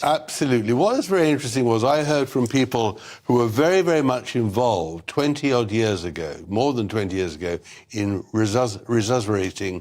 Absolutely. What was very interesting was I heard from people who were very, very much involved 20-odd years ago, more than 20 years ago, in resurrecting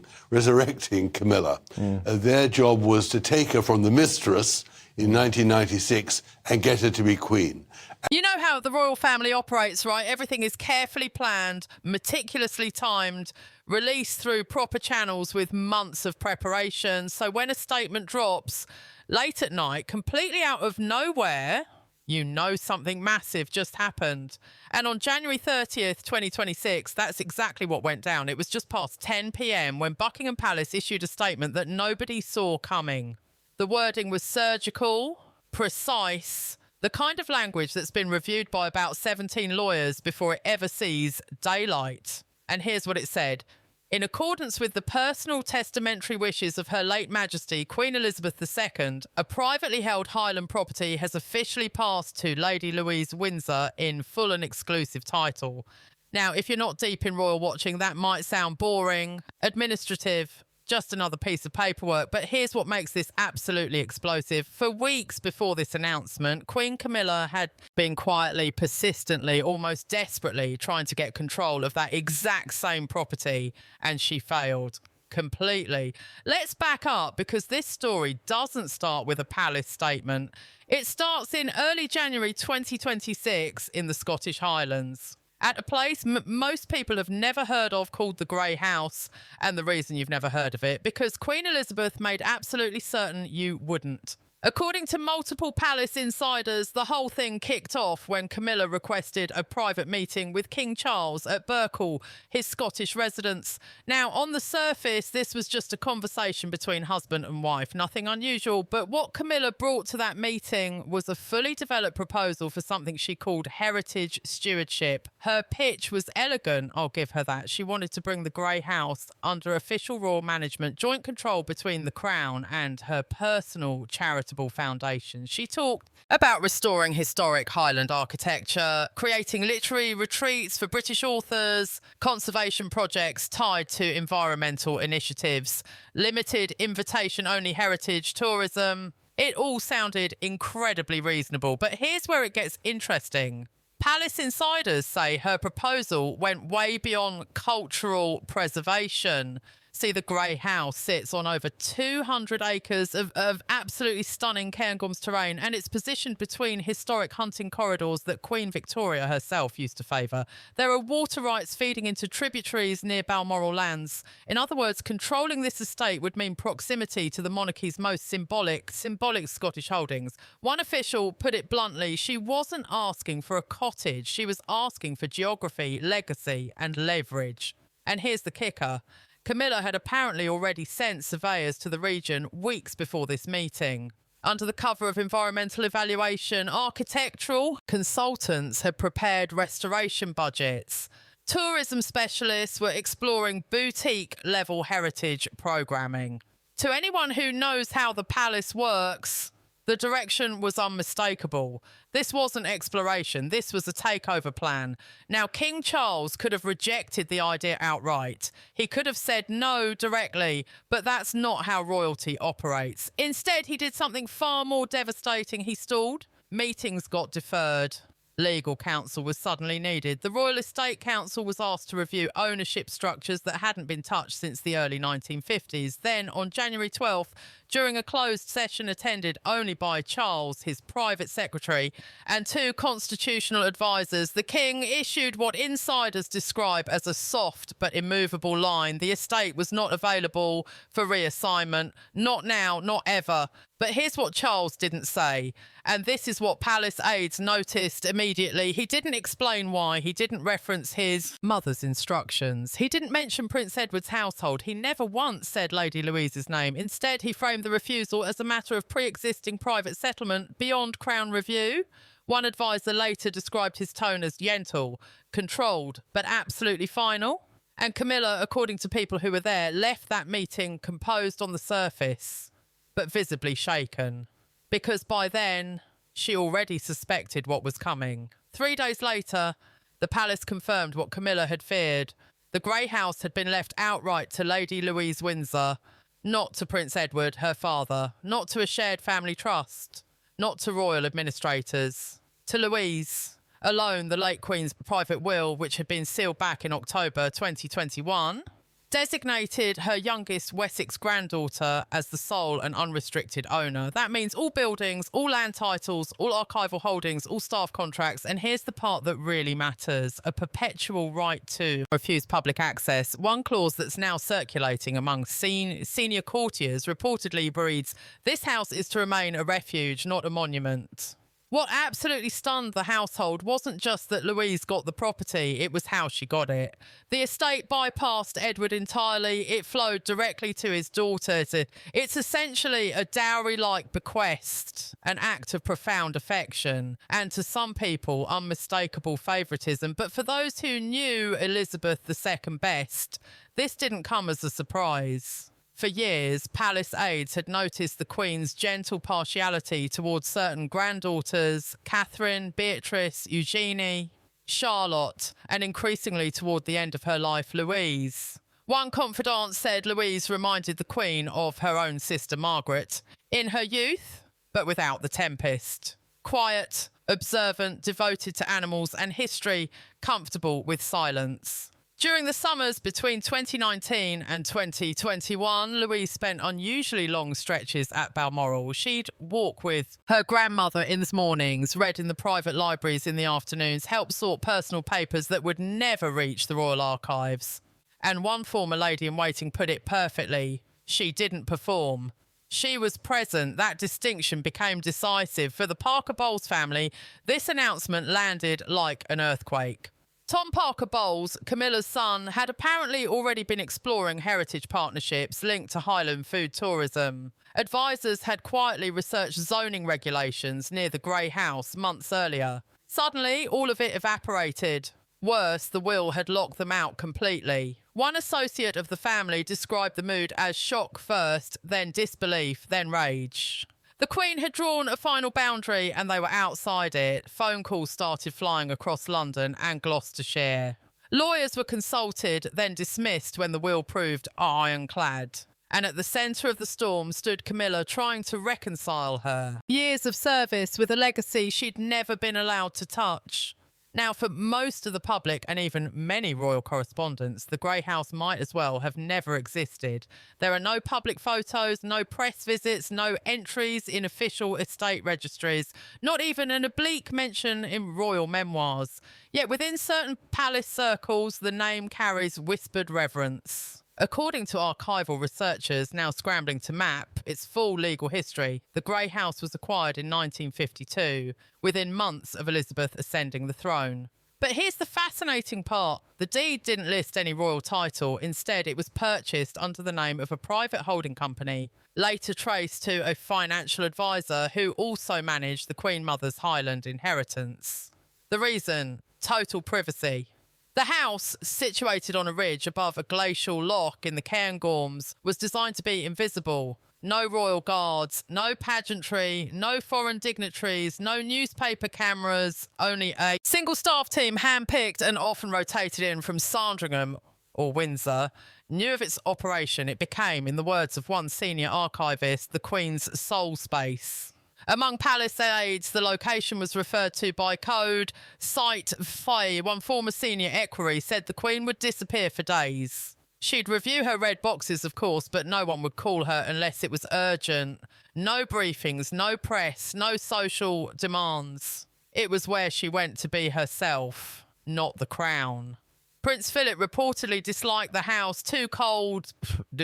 Camilla. Their job was to take her from the mistress in 1996 and get her to be queen. You know how the royal family operates, right? Everything is carefully planned, meticulously timed, released through proper channels with months of preparation. So when a statement drops late at night, completely out of nowhere, you know something massive just happened. And on January 30th, 2026, that's exactly what went down. It was just past 10 p.m. when Buckingham Palace issued a statement that nobody saw coming. The wording was surgical, precise, the kind of language that's been reviewed by about 17 lawyers before it ever sees daylight. And here's what it said. In accordance with the personal testamentary wishes of Her late Majesty, Queen Elizabeth II, a privately held Highland property has officially passed to Lady Louise Windsor in full and exclusive title. Now, if you're not deep in royal watching, that might sound boring, administrative, just another piece of paperwork. But here's what makes this absolutely explosive. For weeks before this announcement, Queen Camilla had been quietly, persistently, almost desperately trying to get control of that exact same property, and she failed completely. Let's back up, because this story doesn't start with a palace statement. It starts in early January 2026 in the Scottish Highlands, at a place most people have never heard of called the Grey House. And the reason you've never heard of it, because Queen Elizabeth made absolutely certain you wouldn't. According to multiple palace insiders, the whole thing kicked off when Camilla requested a private meeting with King Charles at Berkeley, his Scottish residence. Now, on the surface, this was just a conversation between husband and wife, nothing unusual. But what Camilla brought to that meeting was a fully developed proposal for something she called heritage stewardship. Her pitch was elegant, I'll give her that. She wanted to bring the Grey House under official royal management, joint control between the Crown and her personal charitable foundation. She talked about restoring historic Highland architecture, creating literary retreats for British authors, conservation projects tied to environmental initiatives, limited invitation-only heritage tourism. It all sounded incredibly reasonable, but here's where it gets interesting. Palace insiders say her proposal went way beyond cultural preservation. See, the Grey House sits on over 200 acres of absolutely stunning Cairngorms terrain, and it's positioned between historic hunting corridors that Queen Victoria herself used to favour. There are water rights feeding into tributaries near Balmoral lands. In other words, controlling this estate would mean proximity to the monarchy's most symbolic Scottish holdings. One official put it bluntly, she wasn't asking for a cottage, she was asking for geography, legacy and leverage. And here's the kicker. Camilla had apparently already sent surveyors to the region weeks before this meeting. Under the cover of environmental evaluation, architectural consultants had prepared restoration budgets. Tourism specialists were exploring boutique-level heritage programming. To anyone who knows how the palace works, the direction was unmistakable. This wasn't exploration, this was a takeover plan. Now, King Charles could have rejected the idea outright. He could have said no directly, but that's not how royalty operates. Instead, he did something far more devastating. He stalled. Meetings got deferred. Legal counsel was suddenly needed. The Royal Estate Council was asked to review ownership structures that hadn't been touched since the early 1950s. Then, on January 12th, during a closed session attended only by Charles, his private secretary, and two constitutional advisors, the King issued what insiders describe as a soft but immovable line. The estate was not available for reassignment. Not now, not ever. But here's what Charles didn't say, and this is what palace aides noticed immediately. He didn't explain why. He didn't reference his mother's instructions. He didn't mention Prince Edward's household. He never once said Lady Louise's name. Instead, he framed the refusal as a matter of pre-existing private settlement beyond Crown review. One advisor later described his tone as gentle, controlled, but absolutely final. And Camilla, according to people who were there, left that meeting composed on the surface, but visibly shaken, because by then she already suspected what was coming. 3 days later, the palace confirmed what Camilla had feared. The Grey House had been left outright to Lady Louise Windsor, not to Prince Edward, her father, not to a shared family trust, not to royal administrators. To Louise alone, the late Queen's private will, which had been sealed back in October 2021, designated her youngest Wessex granddaughter as the sole and unrestricted owner. That means all buildings, all land titles, all archival holdings, all staff contracts, and here's the part that really matters, a perpetual right to refuse public access. One clause that's now circulating among senior courtiers reportedly reads, "This house is to remain a refuge, not a monument." What absolutely stunned the household wasn't just that Louise got the property, it was how she got it. The estate bypassed Edward entirely, it flowed directly to his daughter. It's essentially a dowry-like bequest, an act of profound affection, and to some people, unmistakable favouritism. But for those who knew Elizabeth II best, this didn't come as a surprise. For years, palace aides had noticed the Queen's gentle partiality towards certain granddaughters, Catherine, Beatrice, Eugenie, Charlotte, and increasingly toward the end of her life, Louise. One confidant said Louise reminded the Queen of her own sister Margaret in her youth, but without the tempest. Quiet, observant, devoted to animals and history, comfortable with silence. During the summers between 2019 and 2021, Louise spent unusually long stretches at Balmoral. She'd walk with her grandmother in the mornings, read in the private libraries in the afternoons, help sort personal papers that would never reach the Royal Archives. And one former lady-in-waiting put it perfectly, she didn't perform. She was present. That distinction became decisive. For the Parker Bowles family, this announcement landed like an earthquake. Tom Parker Bowles, Camilla's son, had apparently already been exploring heritage partnerships linked to Highland food tourism. Advisors had quietly researched zoning regulations near the Grey House months earlier. Suddenly, all of it evaporated. Worse, the will had locked them out completely. One associate of the family described the mood as shock first, then disbelief, then rage. The Queen had drawn a final boundary and they were outside it. Phone calls started flying across London and Gloucestershire. Lawyers were consulted, then dismissed when the will proved ironclad. And at the centre of the storm stood Camilla, trying to reconcile her years of service with a legacy she'd never been allowed to touch. Now, for most of the public and even many royal correspondents, the Grey House might as well have never existed. There are no public photos, no press visits, no entries in official estate registries, not even an oblique mention in royal memoirs. Yet within certain palace circles, the name carries whispered reverence. According to archival researchers now scrambling to map its full legal history, the Grey House was acquired in 1952, within months of Elizabeth ascending the throne. But here's the fascinating part. The deed didn't list any royal title. Instead, it was purchased under the name of a private holding company, later traced to a financial advisor who also managed the Queen Mother's Highland inheritance. The reason? Total privacy. The house, situated on a ridge above a glacial loch in the Cairngorms, was designed to be invisible. No royal guards, no pageantry, no foreign dignitaries, no newspaper cameras, only a single staff team handpicked and often rotated in from Sandringham or Windsor, knew of its operation. It became, in the words of one senior archivist, the Queen's soul space. Among palace aides, the location was referred to by code. Sight Faye, one former senior equerry, said the Queen would disappear for days. She'd review her red boxes, of course, but no one would call her unless it was urgent. No briefings, no press, no social demands. It was where she went to be herself, not the crown. Prince Philip reportedly disliked the house, too cold,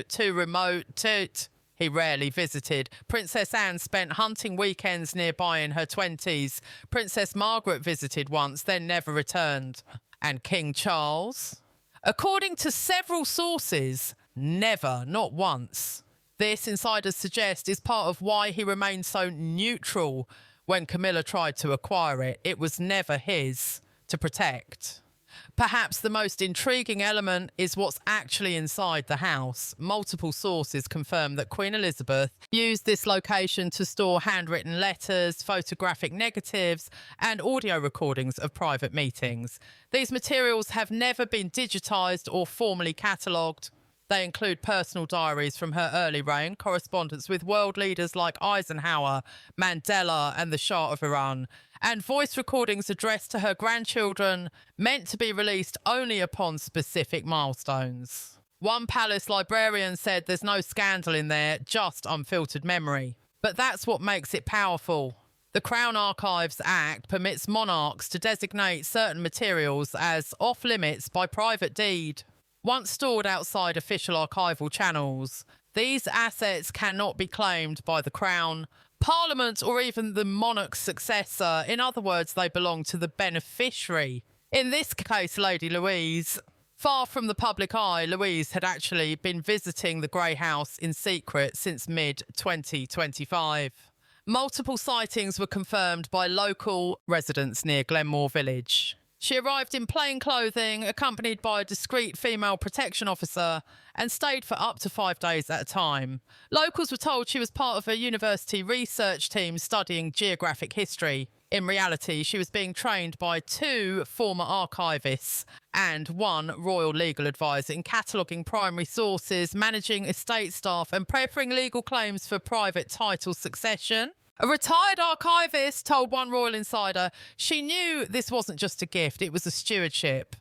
too remote, he rarely visited. Princess Anne spent hunting weekends nearby in her 20s. Princess Margaret visited once, then never returned. And King Charles? According to several sources, never, not once. This, insiders suggest, is part of why he remained so neutral when Camilla tried to acquire it. It was never his to protect. Perhaps the most intriguing element is what's actually inside the house. Multiple sources confirm that Queen Elizabeth used this location to store handwritten letters, photographic negatives, and audio recordings of private meetings. These materials have never been digitised or formally catalogued. They include personal diaries from her early reign, correspondence with world leaders like Eisenhower, Mandela, and the Shah of Iran, and voice recordings addressed to her grandchildren, meant to be released only upon specific milestones. One palace librarian said there's no scandal in there, just unfiltered memory. But that's what makes it powerful. The Crown Archives Act permits monarchs to designate certain materials as off-limits by private deed. Once stored outside official archival channels, these assets cannot be claimed by the Crown, Parliament, or even the monarch's successor. In other words, they belong to the beneficiary. In this case, Lady Louise. Far from the public eye, Louise had actually been visiting the Grey House in secret since mid-2025. Multiple sightings were confirmed by local residents near Glenmore Village. She arrived in plain clothing, accompanied by a discreet female protection officer, and stayed for up to 5 days at a time. Locals were told she was part of a university research team studying geographic history. In reality, she was being trained by 2 former archivists and 1 royal legal advisor in cataloguing primary sources, managing estate staff, and preparing legal claims for private title succession. A retired archivist told one royal insider she knew this wasn't just a gift, it was a stewardship.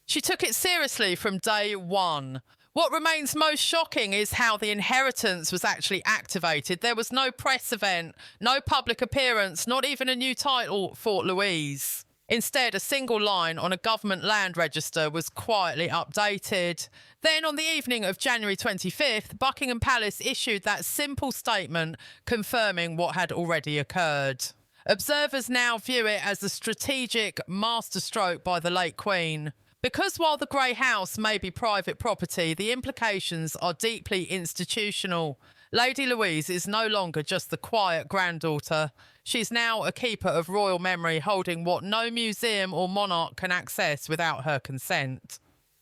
She took it seriously from day one. What remains most shocking is how the inheritance was actually activated. There was no press event, no public appearance, not even a new title for Louise. Instead, a single line on a government land register was quietly updated. Then, on the evening of January 25th, Buckingham Palace issued that simple statement confirming what had already occurred. Observers now view it as a strategic masterstroke by the late Queen. Because while the Grey House may be private property, the implications are deeply institutional. Lady Louise is no longer just the quiet granddaughter. She's now a keeper of royal memory, holding what no museum or monarch can access without her consent.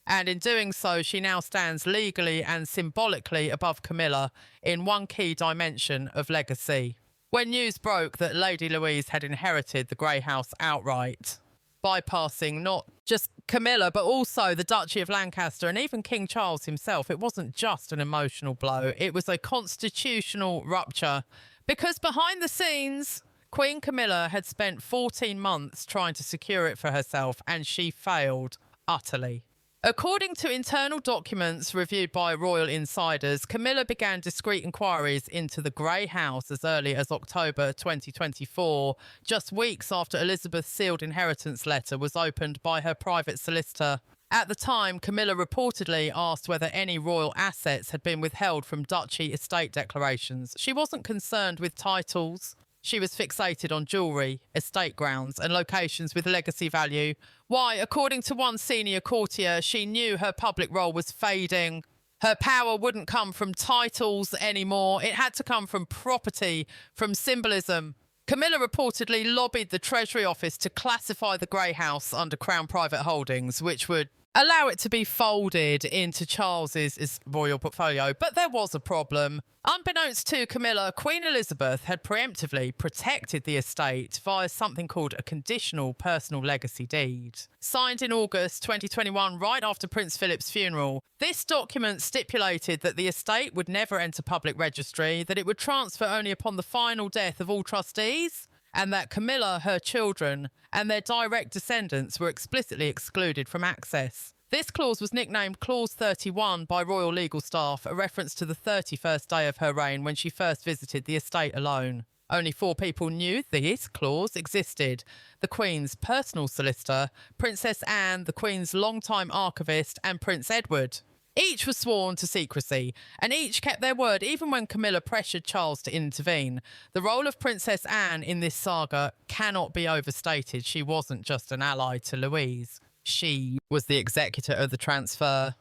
And in doing so, she now stands legally and symbolically above Camilla in one key dimension of legacy. When news broke that Lady Louise had inherited the Grey House outright, bypassing not just Camilla, but also the Duchy of Lancaster and even King Charles himself, it wasn't just an emotional blow, it was a constitutional rupture. Because behind the scenes, Queen Camilla had spent 14 months trying to secure it for herself, and she failed utterly. According to internal documents reviewed by royal insiders, Camilla began discreet inquiries into the Grey House as early as October 2024, just weeks after Elizabeth's sealed inheritance letter was opened by her private solicitor. At the time, Camilla reportedly asked whether any royal assets had been withheld from duchy estate declarations. She wasn't concerned with titles. She was fixated on jewellery, estate grounds and locations with legacy value. Why, according to one senior courtier, she knew her public role was fading. Her power wouldn't come from titles anymore. It had to come from property, from symbolism. Camilla reportedly lobbied the Treasury Office to classify the Grey House under Crown Private Holdings, which would allow it to be folded into Charles's royal portfolio. But there was a problem. Unbeknownst to Camilla, Queen Elizabeth had preemptively protected the estate via something called a conditional personal legacy deed. Signed in August 2021, right after Prince Philip's funeral, this document stipulated that the estate would never enter public registry, that it would transfer only upon the final death of all trustees, and that Camilla, her children, and their direct descendants were explicitly excluded from access. This clause was nicknamed Clause 31 by royal legal staff, a reference to the 31st day of her reign when she first visited the estate alone. Only 4 people knew this clause existed: the Queen's personal solicitor, Princess Anne, the Queen's longtime archivist, and Prince Edward. Each was sworn to secrecy, and each kept their word even when Camilla pressured Charles to intervene. The role of Princess Anne in this saga cannot be overstated. She wasn't just an ally to Louise. She was the executor of the transfer.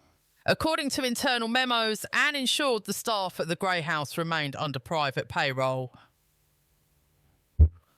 According to internal memos, Anne ensured the staff at the Grey House remained under private payroll.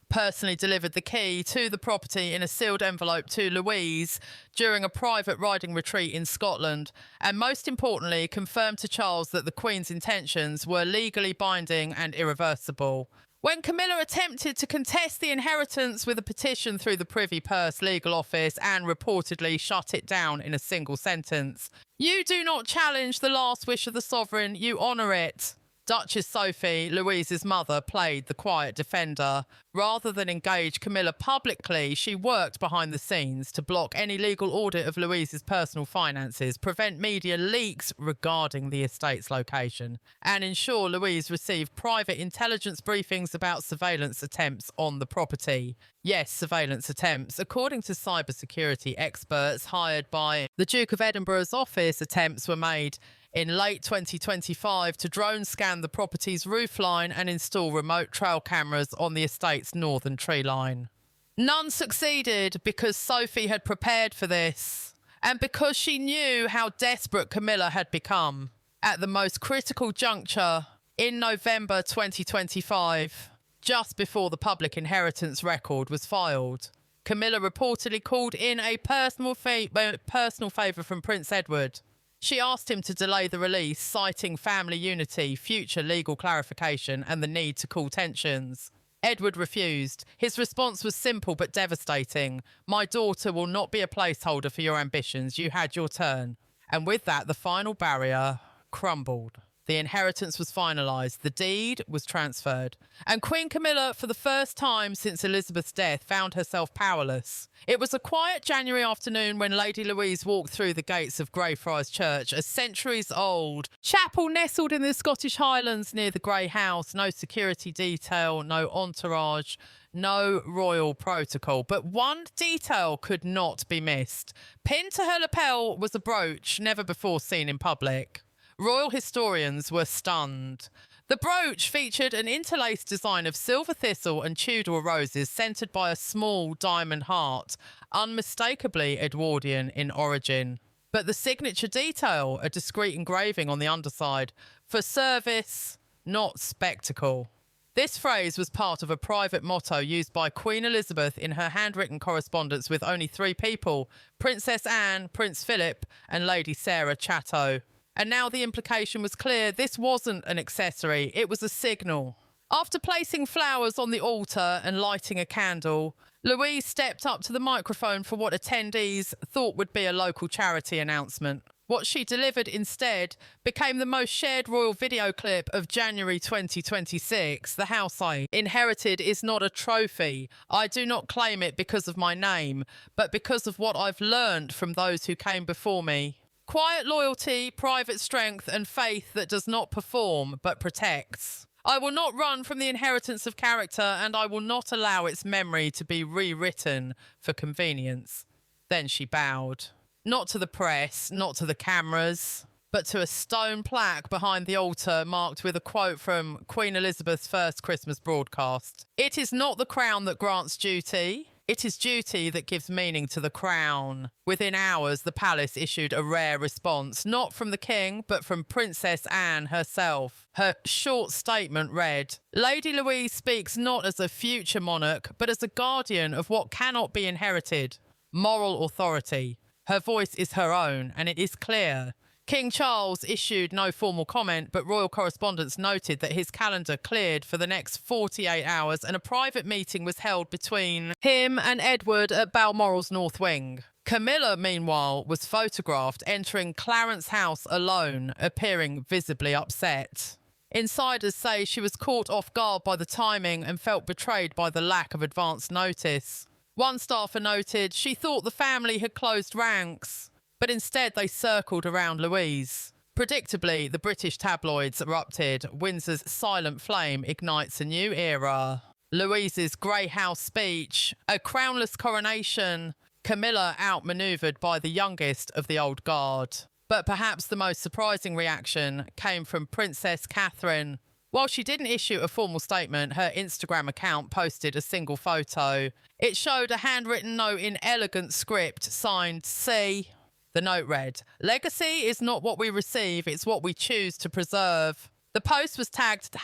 Personally delivered the key to the property in a sealed envelope to Louise during a private riding retreat in Scotland, and most importantly confirmed to Charles that the Queen's intentions were legally binding and irreversible. When Camilla attempted to contest the inheritance with a petition through the Privy Purse legal office and reportedly shut it down in a single sentence, "You do not challenge the last wish of the sovereign, you honour it." Duchess Sophie, Louise's mother, played the quiet defender. Rather than engage Camilla publicly, she worked behind the scenes to block any legal audit of Louise's personal finances, prevent media leaks regarding the estate's location, and ensure Louise received private intelligence briefings about surveillance attempts on the property. Yes, surveillance attempts. According to cybersecurity experts hired by the Duke of Edinburgh's office, attempts were made in late 2025 to drone scan the property's roofline and install remote trail cameras on the estate's northern tree line. None succeeded because Sophie had prepared for this and because she knew how desperate Camilla had become. At the most critical juncture, in November 2025, just before the public inheritance record was filed, Camilla reportedly called in a personal favour from Prince Edward. She asked him to delay the release, citing family unity, future legal clarification, and the need to cool tensions. Edward refused. His response was simple but devastating. "My daughter will not be a placeholder for your ambitions. You had your turn." And with that, the final barrier crumbled. The inheritance was finalised, the deed was transferred, and Queen Camilla, for the first time since Elizabeth's death, found herself powerless. It was a quiet January afternoon when Lady Louise walked through the gates of Greyfriars Church, a centuries-old chapel nestled in the Scottish Highlands near the Grey House. No security detail, no entourage, no royal protocol. But one detail could not be missed. Pinned to her lapel was a brooch never before seen in public. Royal historians were stunned. The brooch featured an interlaced design of silver thistle and Tudor roses centred by a small diamond heart, unmistakably Edwardian in origin. But the signature detail, a discreet engraving on the underside, for service, not spectacle. This phrase was part of a private motto used by Queen Elizabeth in her handwritten correspondence with only three people: Princess Anne, Prince Philip, and Lady Sarah Chatto. And now the implication was clear. This wasn't an accessory, it was a signal. After placing flowers on the altar and lighting a candle, Louise stepped up to the microphone for what attendees thought would be a local charity announcement. What she delivered instead became the most shared royal video clip of January 2026. "The house I inherited is not a trophy. I do not claim it because of my name, but because of what I've learned from those who came before me. Quiet loyalty, private strength, and faith that does not perform but protects. I will not run from the inheritance of character, and I will not allow its memory to be rewritten for convenience." Then she bowed. Not to the press, not to the cameras, but to a stone plaque behind the altar marked with a quote from Queen Elizabeth's first Christmas broadcast. "It is not the crown that grants duty. It is duty that gives meaning to the crown." Within hours, the palace issued a rare response, not from the king, but from Princess Anne herself. Her short statement read, "Lady Louise speaks not as a future monarch, but as a guardian of what cannot be inherited. Moral authority. Her voice is her own, and it is clear." King Charles issued no formal comment, but royal correspondents noted that his calendar cleared for the next 48 hours and a private meeting was held between him and Edward at Balmoral's North Wing. Camilla, meanwhile, was photographed entering Clarence House alone, appearing visibly upset. Insiders say she was caught off guard by the timing and felt betrayed by the lack of advance notice. One staffer noted she thought the family had closed ranks, but instead they circled around Louise. Predictably, the British tabloids erupted. Windsor's silent flame ignites a new era. Louise's Grey House speech, a crownless coronation, Camilla outmanoeuvred by the youngest of the old guard. But perhaps the most surprising reaction came from Princess Catherine. While she didn't issue a formal statement, her Instagram account posted a single photo. It showed a handwritten note in elegant script signed C. The note read, "Legacy is not what we receive, it's what we choose to preserve." The post was tagged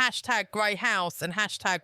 #Grey House and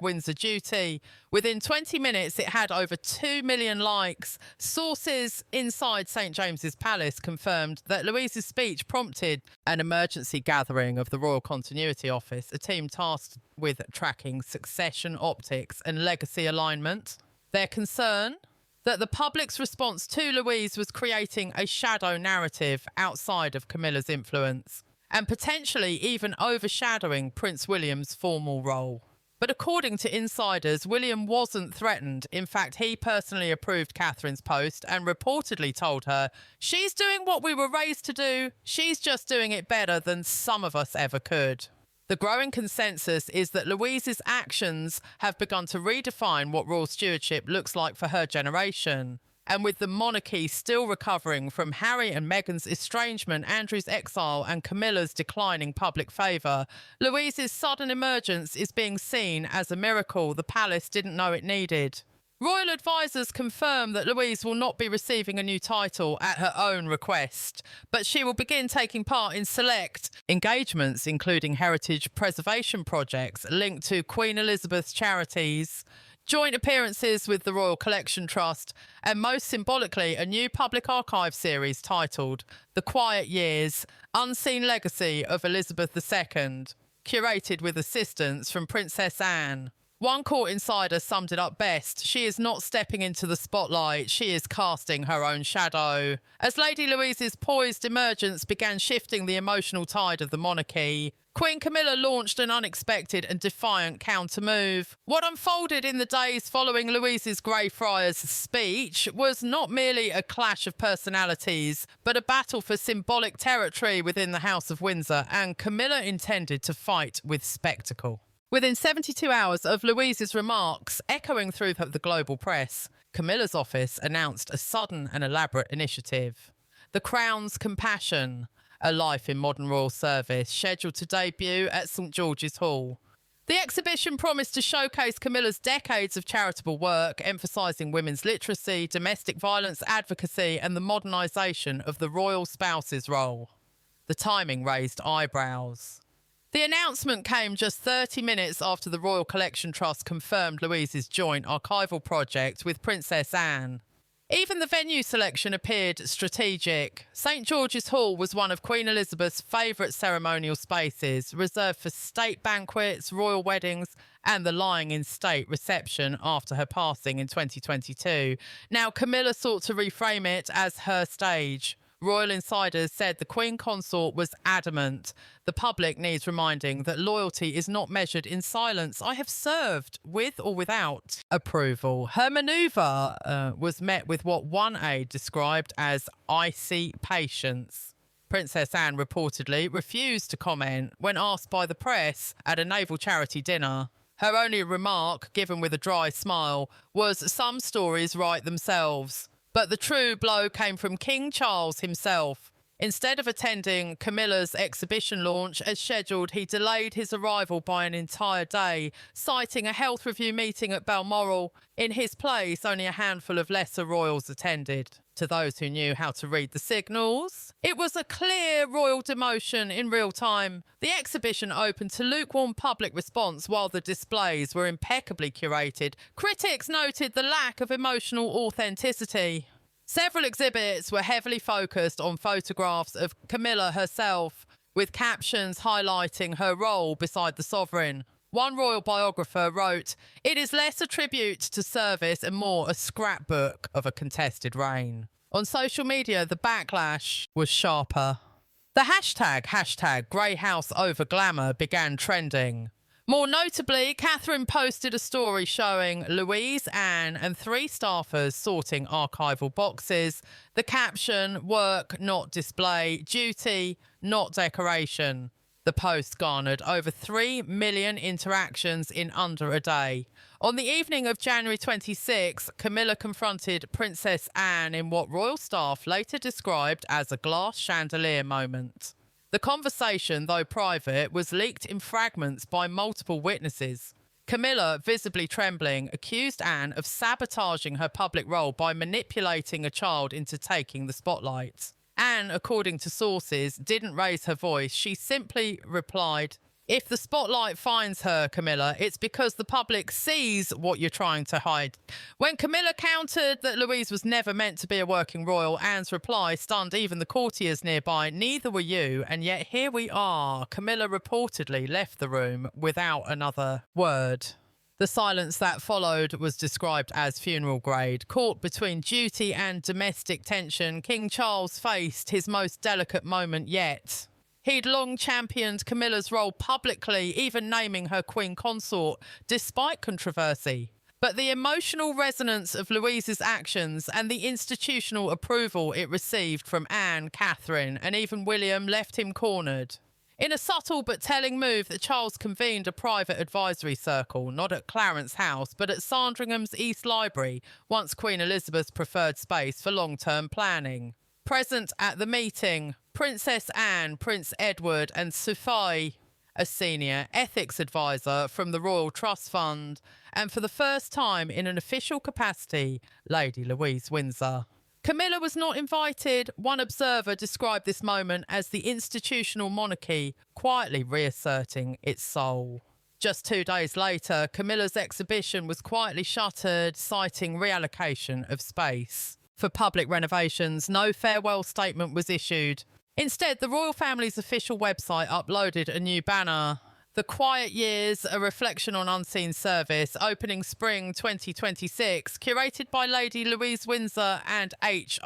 #Windsor Duty. Within 20 minutes, it had over 2 million likes. Sources inside St James's Palace confirmed that Louise's speech prompted an emergency gathering of the Royal Continuity Office, a team tasked with tracking succession optics and legacy alignment. Their concern? That the public's response to Louise was creating a shadow narrative outside of Camilla's influence, and potentially even overshadowing Prince William's formal role. But according to insiders, William wasn't threatened. In fact, he personally approved Catherine's post and reportedly told her, "She's doing what we were raised to do. She's just doing it better than some of us ever could." The growing consensus is that Louise's actions have begun to redefine what royal stewardship looks like for her generation. And with the monarchy still recovering from Harry and Meghan's estrangement, Andrew's exile, and Camilla's declining public favour, Louise's sudden emergence is being seen as a miracle the palace didn't know it needed. Royal advisers confirm that Louise will not be receiving a new title at her own request, but she will begin taking part in select engagements, including heritage preservation projects linked to Queen Elizabeth's charities, joint appearances with the Royal Collection Trust, and most symbolically, a new public archive series titled The Quiet Years, Unseen Legacy of Elizabeth II, curated with assistance from Princess Anne. One court insider summed it up best. She is not stepping into the spotlight, she is casting her own shadow. As Lady Louise's poised emergence began shifting the emotional tide of the monarchy, Queen Camilla launched an unexpected and defiant counter-move. What unfolded in the days following Louise's Greyfriars speech was not merely a clash of personalities, but a battle for symbolic territory within the House of Windsor, and Camilla intended to fight with spectacle. Within 72 hours of Louise's remarks echoing through the global press, Camilla's office announced a sudden and elaborate initiative. The Crown's Compassion, a life in modern royal service, scheduled to debut at St George's Hall. The exhibition promised to showcase Camilla's decades of charitable work, emphasising women's literacy, domestic violence advocacy, and the modernisation of the royal spouse's role. The timing raised eyebrows. The announcement came just 30 minutes after the Royal Collection Trust confirmed Louise's joint archival project with Princess Anne. Even the venue selection appeared strategic. St George's Hall was one of Queen Elizabeth's favourite ceremonial spaces, reserved for state banquets, royal weddings, and the lying-in-state reception after her passing in 2022. Now, Camilla sought to reframe it as her stage. Royal insiders said the Queen Consort was adamant. The public needs reminding that loyalty is not measured in silence. I have served with or without approval. Her manoeuvre was met with what one aide described as icy patience. Princess Anne reportedly refused to comment when asked by the press at a naval charity dinner. Her only remark, given with a dry smile, was some stories write themselves. But the true blow came from King Charles himself. Instead of attending Camilla's exhibition launch as scheduled, he delayed his arrival by an entire day, citing a health review meeting at Balmoral. In his place, only a handful of lesser royals attended. To those who knew how to read the signals, it was a clear royal demotion in real time. The exhibition opened to lukewarm public response while the displays were impeccably curated. Critics noted the lack of emotional authenticity. Several exhibits were heavily focused on photographs of Camilla herself, with captions highlighting her role beside the sovereign. One royal biographer wrote, "It is less a tribute to service and more a scrapbook of a contested reign." On social media, the backlash was sharper. The hashtag Grey House over glamour began trending. More notably, Catherine posted a story showing Louise, Anne and 3 staffers sorting archival boxes. The caption, "Work, not display. Duty, not decoration." The post garnered over 3 million interactions in under a day. On the evening of January 26, Camilla confronted Princess Anne in what royal staff later described as a glass chandelier moment. The conversation, though private, was leaked in fragments by multiple witnesses. Camilla, visibly trembling, accused Anne of sabotaging her public role by manipulating a child into taking the spotlight. Anne, according to sources, didn't raise her voice. She simply replied, If the spotlight finds her, Camilla, it's because the public sees what you're trying to hide. When Camilla countered that Louise was never meant to be a working royal, Anne's reply stunned even the courtiers nearby. Neither were you, and yet here we are. Camilla reportedly left the room without another word. The silence that followed was described as funeral grade. Caught between duty and domestic tension, King Charles faced his most delicate moment yet. He'd long championed Camilla's role publicly, even naming her queen consort, despite controversy. But the emotional resonance of Louise's actions and the institutional approval it received from Anne, Catherine, and even William left him cornered. In a subtle but telling move, that Charles convened a private advisory circle, not at Clarence House, but at Sandringham's East Library, once Queen Elizabeth's preferred space for long-term planning. Present at the meeting, Princess Anne, Prince Edward and Sophie, a senior ethics advisor from the Royal Trust Fund, and for the first time in an official capacity, Lady Louise Windsor. Camilla was not invited. One observer described this moment as the institutional monarchy quietly reasserting its soul. Just 2 days later, Camilla's exhibition was quietly shuttered, citing reallocation of space. For public renovations, no farewell statement was issued. Instead, the royal family's official website uploaded a new banner. The Quiet Years, a reflection on unseen service, opening spring 2026, curated by Lady Louise Windsor and H.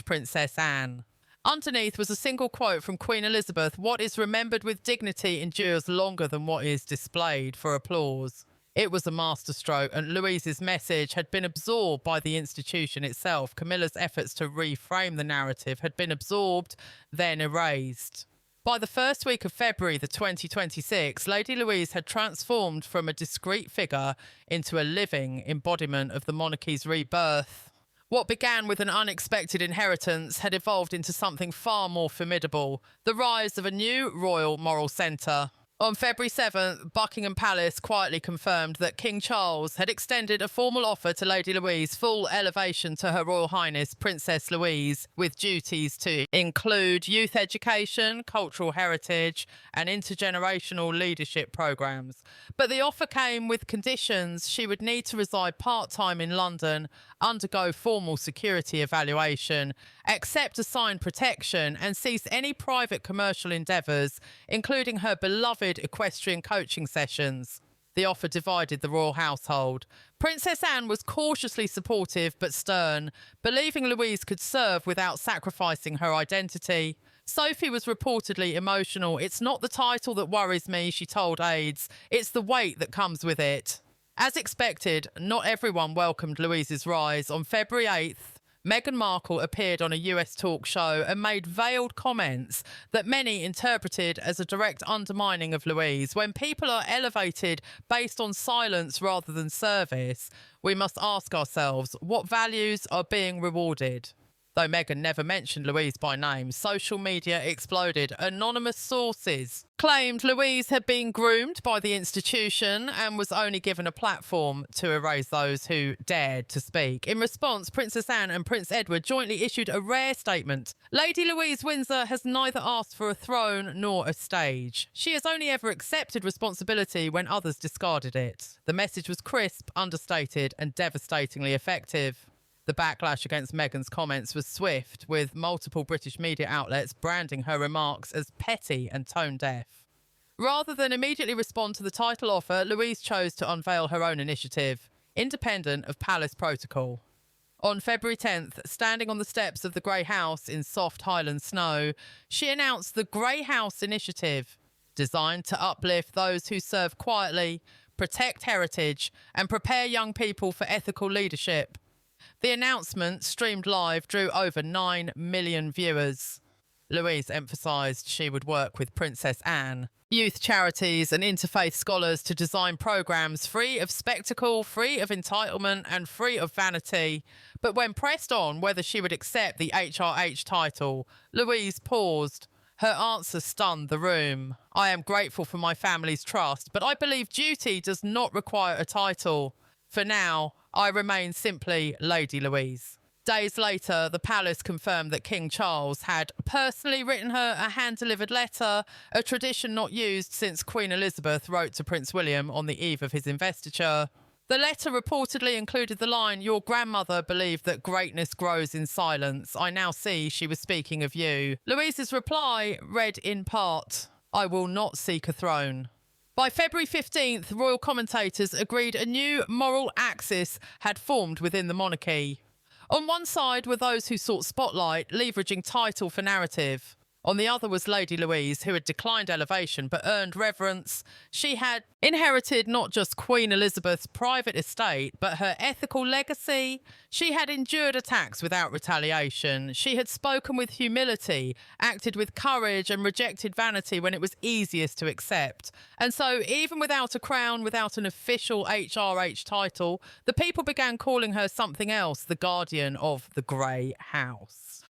Princess Anne. Underneath was a single quote from Queen Elizabeth: "What is remembered with dignity endures longer than what is displayed for applause." It was a masterstroke, and Louise's message had been absorbed by the institution itself. Camilla's efforts to reframe the narrative had been absorbed, then erased. By the first week of February 2026, Lady Louise had transformed from a discreet figure into a living embodiment of the monarchy's rebirth. What began with an unexpected inheritance had evolved into something far more formidable: the rise of a new royal moral centre. On February 7th, Buckingham Palace quietly confirmed that King Charles had extended a formal offer to Lady Louise, full elevation to Her Royal Highness Princess Louise, with duties to include youth education, cultural heritage, and intergenerational leadership programmes. But the offer came with conditions. She would need to reside part-time in London, undergo formal security evaluation, accept assigned protection, and cease any private commercial endeavours, including her beloved equestrian coaching sessions. The offer divided the royal household. Princess Anne was cautiously supportive but stern, believing Louise could serve without sacrificing her identity. Sophie was reportedly emotional. "It's not the title that worries me," she told aides. "It's the weight that comes with it." As expected, not everyone welcomed Louise's rise. On February 8th, Meghan Markle appeared on a US talk show and made veiled comments that many interpreted as a direct undermining of Louise. When people are elevated based on silence rather than service, we must ask ourselves, what values are being rewarded? Though Meghan never mentioned Louise by name, social media exploded. Anonymous sources claimed Louise had been groomed by the institution and was only given a platform to erase those who dared to speak. In response, Princess Anne and Prince Edward jointly issued a rare statement. Lady Louise Windsor has neither asked for a throne nor a stage. She has only ever accepted responsibility when others discarded it. The message was crisp, understated, and devastatingly effective. The backlash against Meghan's comments was swift, with multiple British media outlets branding her remarks as petty and tone-deaf. Rather than immediately respond to the title offer, Louise chose to unveil her own initiative, independent of palace protocol. On February 10th, standing on the steps of the Grey House in soft Highland snow, she announced the Grey House Initiative, designed to uplift those who serve quietly, protect heritage, and prepare young people for ethical leadership. The announcement, streamed live, drew over 9 million viewers. Louise emphasised she would work with Princess Anne, youth charities and interfaith scholars to design programmes free of spectacle, free of entitlement and free of vanity. But when pressed on whether she would accept the HRH title, Louise paused. Her answer stunned the room. "I am grateful for my family's trust, but I believe duty does not require a title. For now, I remain simply Lady Louise." Days later, the palace confirmed that King Charles had personally written her a hand-delivered letter, a tradition not used since Queen Elizabeth wrote to Prince William on the eve of his investiture. The letter reportedly included the line, "Your grandmother believed that greatness grows in silence. I now see she was speaking of you." Louise's reply read in part, "I will not seek a throne." By February 15th, royal commentators agreed a new moral axis had formed within the monarchy. On one side were those who sought spotlight, leveraging title for narrative. On the other was Lady Louise, who had declined elevation but earned reverence. She had inherited not just Queen Elizabeth's private estate, but her ethical legacy. She had endured attacks without retaliation. She had spoken with humility, acted with courage, and rejected vanity when it was easiest to accept. And so, even without a crown, without an official HRH title, the people began calling her something else, the guardian of the Grey House.